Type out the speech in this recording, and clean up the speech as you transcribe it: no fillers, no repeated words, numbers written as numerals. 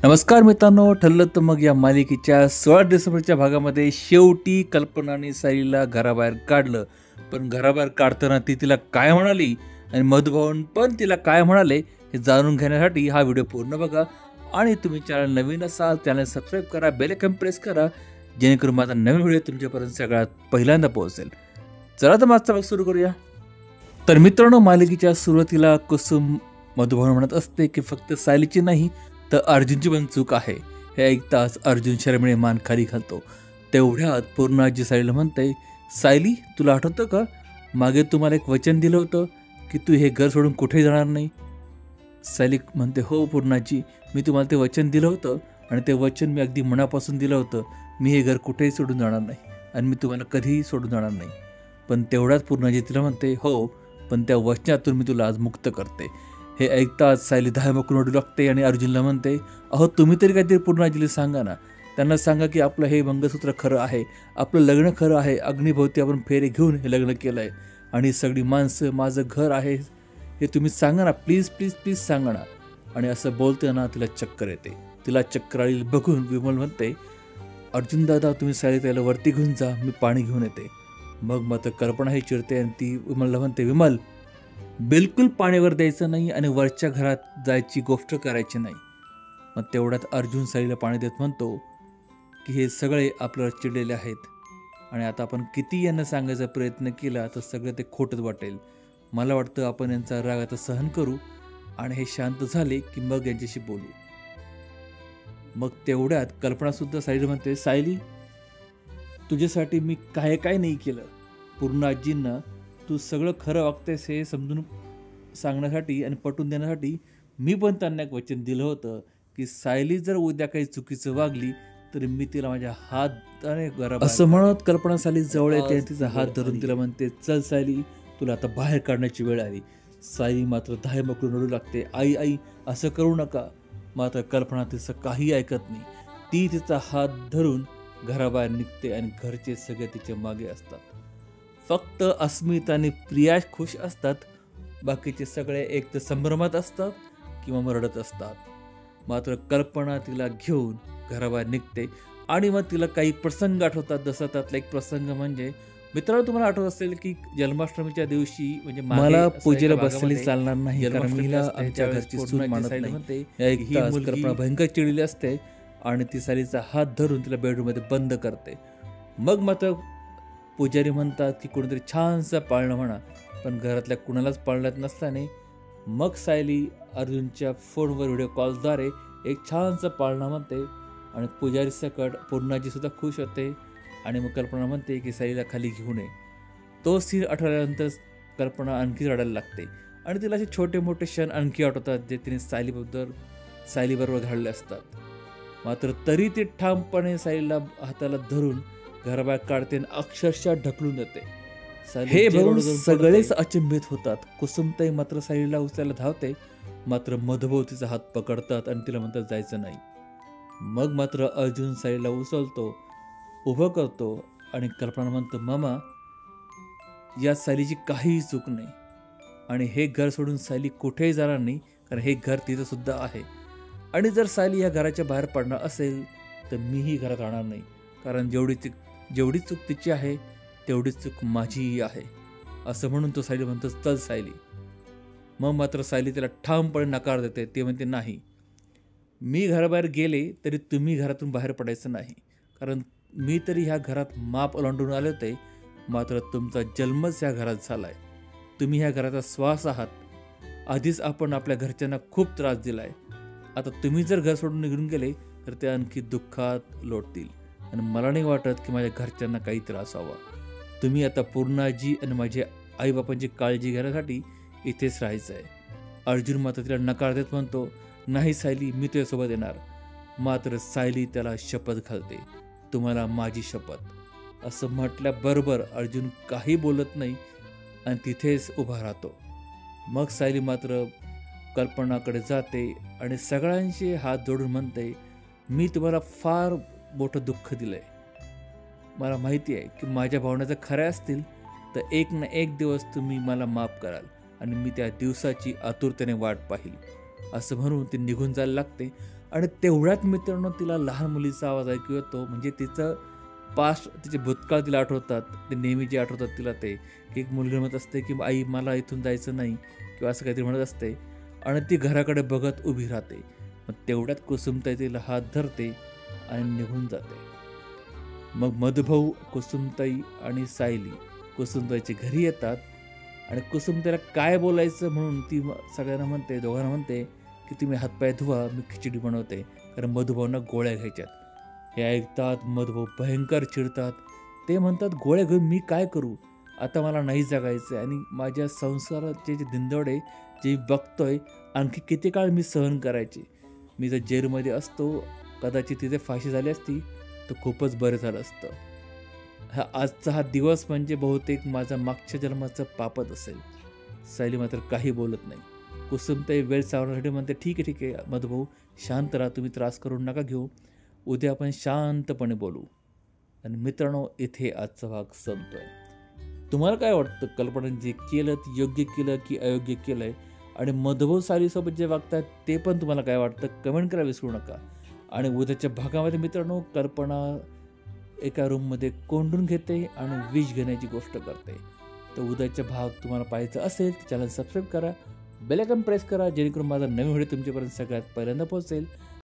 नमस्कार मित्रांनो, ठरलं तर मग या मालिकेच्या 16 डिसेंबरच्या भागामध्ये शेवटी कल्पनाने साईला घराबाहेर काढलं. पण घराबाहेर काढताना ती तिला काय म्हणाली आणि मधुभाऊन पण तिला काय म्हणाले हे जाणून घेण्यासाठी हा व्हिडिओ पूर्ण बघा. आणि तुम्ही चॅनल नवीन असाल चॅनल सबस्क्राईब करा, बेल आयकॉन प्रेस करा, जेणेकरून माझा नवीन व्हिडिओ तुमच्यापर्यंत सगळ्यात पहिल्यांदा पोहोचेल. चला तर मागचा भाग सुरू करूया. तर मित्रांनो, मालिकेच्या सुरुवातीला कुसुम मधुभाऊन म्हणत असते की फक्त सायलीची नाही तर अर्जुनची पण चूक आहे. हे ऐकताच अर्जुन शरमेने मान खाली घालतो. तेवढ्यात पूर्णाजी सायलीला म्हणते, सायली तुला आठवतं का, मागे तुम्हाला एक वचन दिलं होतं की तू हे घर सोडून कुठेही जाणार नाही. सायली म्हणते, हो पूर्णाजी, मी तुम्हाला ते वचन दिलं होतं आणि ते वचन मी अगदी मनापासून दिलं होतं. मी हे घर कुठेही सोडून जाणार नाही आणि मी तुम्हाला कधीही सोडून जाणार नाही. पण तेवढ्याच पूर्णाजी तिला म्हणते, हो पण त्या वचनातून मी तुला आज मुक्त करते. हे ऐकताच सायली धायमोकून ओढू लागते आणि अर्जुनला म्हणते, अहो तुम्ही तरी काहीतरी पूर्णाजीला सांगा ना. त्यांना सांगा की आपलं हे मंगळसूत्र खरं आहे, आपलं लग्न खरं आहे, अग्निभोवती आपण फेरे घेऊन हे लग्न केलं आहे आणि सगळी माणसं माझं घर आहे हे तुम्ही सांगा ना, प्लीज प्लीज प्लीज सांगा ना. आणि असं बोलताना तिला चक्कर येते. तिला चक्कर आलेली बघून विमल म्हणते, अर्जुन दादा तुम्ही सायली त्याला वरती घेऊन जा, मी पाणी घेऊन येते. मग मात्र कल्पनाही चिडते आणि ती विमलला म्हणते, विमल बिलकुल पाणीवर द्यायचं नाही आणि वरच्या घरात जायची गोष्ट करायची नाही. मग तेवढ्यात अर्जुन साईला पाणी देत म्हणतो की हे सगळे आपल्यावर चिडलेले आहेत आणि आता आपण किती यांना सांगायचा प्रयत्न केला तर सगळं ते खोटंच वाटेल. मला वाटतं आपण यांचा राग आता सहन करू आणि हे शांत झाले की मग यांच्याशी बोलू. मग तेवढ्यात कल्पनासुद्धा साईला म्हणते, सायली तुझ्यासाठी मी काय काय नाही केलं. पूर्ण आजींना तू सगळं खरं वागतेस हे समजून सांगण्यासाठी आणि पटवून देण्यासाठी मी पण त्यांना एक वचन दिलं होतं की सायली जर उद्या काही चुकीचं वागली तर मी तिला माझ्या हाताने घराबाहेर असं म्हणत कल्पना सायली जवळ येते, तिचा हात धरून तिला म्हणते, चल सायली तुला आता बाहेर काढण्याची वेळ आली. सायली मात्र धायमोकळून रडू लागते, आई आई असं करू नका. मात्र कल्पना तिचं काही ऐकत नाही. ती तिचा हात धरून घराबाहेर निघते आणि घरचे सगळे तिच्या मागे असतात. फक्त अस्मिता आणि प्रिया खुश असतात. बाकीचे सगळे एक तर संभ्रमात असतात किंवा मरडत असतात. मात्र कल्पना तिला घेऊन घराबाहेर निघते आणि मग तिला काही प्रसंग आठवतात. जसा त्यातला एक प्रसंग म्हणजे, मित्रांनो तुम्हाला आठवत असेल की जन्माष्टमीच्या दिवशी म्हणजे मला पूजेला बसली चालणार नाही कारण मीला आमच्या घरची सून मानत नाही. कल्पना भयंकर चिडलेली असते आणि ती सायलीचा हात धरून तिला बेडरूममध्ये बंद करते. मग मात्र पुजारी म्हणतात की कोणीतरी छानसा पाळणं म्हणा, पण घरातल्या कुणालाच पाळण्यात नसल्याने मग सायली अर्जुनच्या फोनवर व्हिडिओ कॉलद्वारे एक छानसा पाळणं म्हणते आणि पुजारी सकट पूर्णाजी सुद्धा खुश होते. आणि मग कल्पना म्हणते की सायलीला खाली घेऊन ये. तो सीन आठवल्यानंतर कल्पना आणखी रडायला लागते आणि तिला असे छोटे मोठे क्षण आणखी आठवतात जे तिने सायलीबरोबर घडले असतात. मात्र तरी ती ठामपणे सायलीला हाताला धरून घराबाहेर काढते आणि अक्षरशः ढकलून देते. हे बघून सगळेच अचंबित होतात. कुसुमताई मात्र सायलीला उचलायला धावते, मात्र मधुभाऊ तिचा हात पकडतात आणि तिला म्हणतात जायचं नाही. मग मात्र अर्जुन सायलीला उचलतो, उभं करतो आणि कल्पना म्हणतो, मामा या सायलीची काहीही चूक नाही आणि हे घर सोडून सायली कुठेही जाणार नाही कारण हे घर तिथं सुद्धा आहे. आणि जर सायली या घराच्या बाहेर पडणार असेल तर मीही घरात राहणार नाही कारण जेवढी चूक तिची आहे तेवढीच चूक माझीही आहे. असं म्हणून तो सायली म्हणतो, चल सायली. मग मात्र सायली त्याला ठामपणे नकार देते. ते म्हणते, नाही मी घराबाहेर गेले तरी तुम्ही घरातून बाहेर पडायचं नाही कारण मी तरी ह्या घरात माप ओलांडून आले होते. मात्र तुमचा जन्मच ह्या घरात झालाय. तुम्ही ह्या घराचा श्वास आहात. आधीच आपण आपल्या घरच्यांना खूप त्रास दिलाय. आता तुम्ही जर घर सोडून निघून गेले तर ते आणखी दुःखात लोटतील आणि मला नाही वाटत की माझ्या घरच्यांना काही त्रास व्हावा. तुम्ही आता पूर्णाजी आणि माझ्या आईबापांची काळजी घेण्यासाठी इथेच राहायचं आहे. अर्जुन मात्र तिला नकार देत म्हणतो, नाही सायली मी तुझ्यासोबत येणार. मात्र सायली त्याला शपथ घालते, तुम्हाला माझी शपथ. असं म्हटल्याबरोबर अर्जुन काही बोलत नाही आणि तिथेच उभा राहतो. मग सायली मात्र कल्पनाकडे जाते आणि सगळ्यांचे हात जोडून म्हणते, मी तुम्हाला फार मोठं दुःख दिलंय. मला माहिती आहे की माझ्या भावना जर खऱ्या असतील तर एक ना एक दिवस तुम्ही मला माफ कराल आणि मी त्या दिवसाची आतुरतेने वाट पाहिल. असं म्हणून ती निघून जायला लागते. आणि तेवढ्यात मित्रांनो तिला लहान मुलीचा आवाज ऐकू येतो. म्हणजे तिचं पास्ट, तिचे भूतकाळ तिला आठवतात. ते नेहमी जे आठवतात तिला ते, की एक मुलगी म्हणत असते की आई मला इथून जायचं नाही किंवा असं काहीतरी म्हणत असते. आणि ती घराकडे बघत उभी राहते. मग तेवढ्यात कुसुमताई तिला हात धरते आणि निघून जाते. मग मधुभाऊ, कुसुमताई आणि सायली कुसुमताईच्या घरी येतात. आणि कुसुमताईला काय बोलायचं म्हणून ती सगळ्यांना म्हणते, दोघांना म्हणते की तुम्ही हातपाय धुवा, मी खिचडी बनवते, कारण मधुभाऊंना गोळ्या घ्यायच्यात. हे ऐकतात मधुभाऊ भयंकर चिडतात. ते म्हणतात गोळ्या घेऊन मी काय करू, आता मला नाही जगायचं आणि माझ्या संसाराचे जे दिंदवडे जे बघतोय आणखी किती काळ मी सहन करायचे. मी जर जेलमध्ये असतो, कदाचित तिथे फाशी झाली असती तर खूपच बरं झालं असतं. आजचा हा दिवस म्हणजे बहुतेक माझा मागच्या जन्माचं पापच असेल. सायली मात्र काही बोलत नाही. कुसुमताई वेळ सावरण्यासाठी म्हणते ठीक आहे मधुभाऊ, शांत राहा, तुम्ही त्रास करून नका घेऊ, उद्या आपण शांतपणे बोलू. आणि मित्रांनो, इथे आजचा भाग संपतोय. तुम्हाला काय वाटतं, कल्पनाने जे केलं ते योग्य केलं की अयोग्य केलंय? आणि मधुभाऊ सायलीसोबत जे वागतात ते पण तुम्हाला काय वाटतं, कमेंट करायला विसरू नका. आणि उद्याच्या भागामध्ये मित्रांनो, कल्पना एका रूममध्ये कोंडून घेते आणि विष घेण्याची गोष्ट करते. तर उद्याचा भाग तुम्हाला पाहायचा असेल तर चॅनल सबस्क्राईब करा, बेल आयकॉन प्रेस करा, जेणेकरून माझा नवीन व्हिडिओ तुमच्यापर्यंत सगळ्यात पहिल्यांदा पोहोचेल.